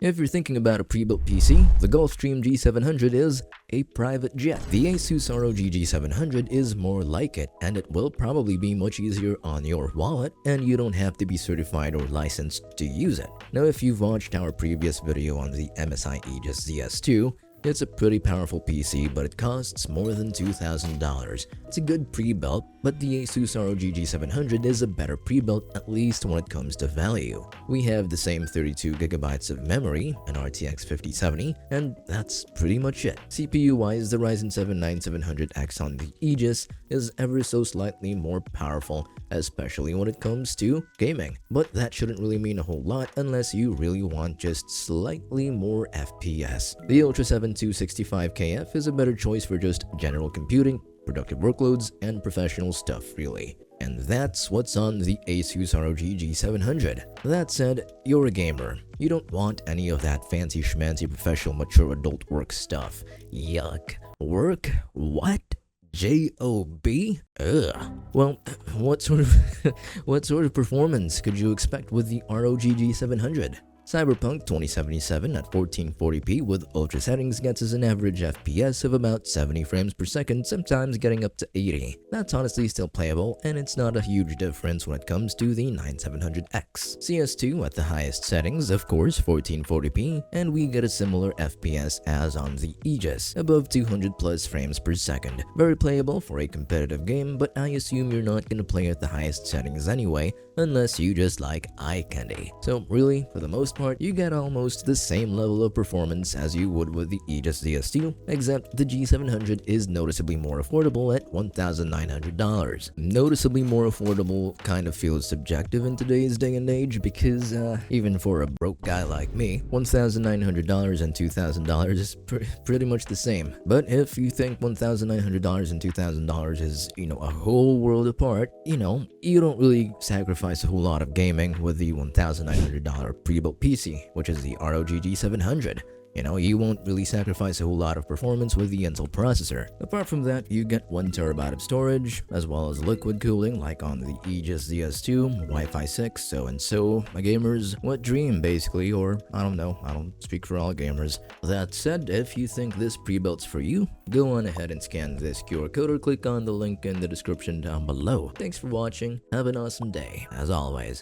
If you're thinking about a pre-built PC, the Gulfstream G700 is a private jet. The ASUS ROG G700 is more like it, and it will probably be much easier on your wallet, and you don't have to be certified or licensed to use it. Now, if you've watched our previous video on the MSI Aegis ZS2, it's a pretty powerful PC, but it costs more than $2,000. It's a good pre-built, but the ASUS ROG G700 is a better pre-built, at least when it comes to value. We have the same 32GB of memory, an RTX 5070, and that's pretty much it. CPU-wise, the Ryzen 7 9700X on the Aegis is ever so slightly more powerful, especially when it comes to gaming. But that shouldn't really mean a whole lot unless you really want just slightly more FPS. The Ultra 7 265KF is a better choice for just general computing, productive workloads, and professional stuff really. And that's what's on the ASUS ROG G700. That said, you're a gamer. You don't want any of that fancy schmancy professional mature adult work stuff. Yuck. Work? What? J-O-B? Ugh. Well, what sort of performance could you expect with the ROG G700? Cyberpunk 2077 at 1440p with ultra settings gets us an average FPS of about 70 frames per second, sometimes getting up to 80. That's honestly still playable, and it's not a huge difference when it comes to the 9700X. CS2 at the highest settings, of course 1440p, and we get a similar FPS as on the Aegis, above 200 plus frames per second. Very playable for a competitive game, but I assume you're not gonna play at the highest settings anyway, unless you just like eye candy. So really, for the most part, you get almost the same level of performance as you would with the Aegis ZS2, except the G700 is noticeably more affordable at $1,900. Noticeably more affordable kind of feels subjective in today's day and age because even for a broke guy like me, $1,900 and $2,000 is pretty much the same. But if you think $1,900 and $2,000 is, a whole world apart, you don't really sacrifice a whole lot of gaming with the $1,900 pre-built PC, which is the ROG G700. You won't really sacrifice a whole lot of performance with the Intel processor. Apart from that, you get 1TB of storage, as well as liquid cooling like on the Aegis ZS2, Wi-Fi 6, so my gamers, what dream basically, or I don't know, I don't speak for all gamers. That said, if you think this pre-built's for you, go on ahead and scan this QR code or click on the link in the description down below. Thanks for watching, have an awesome day, as always.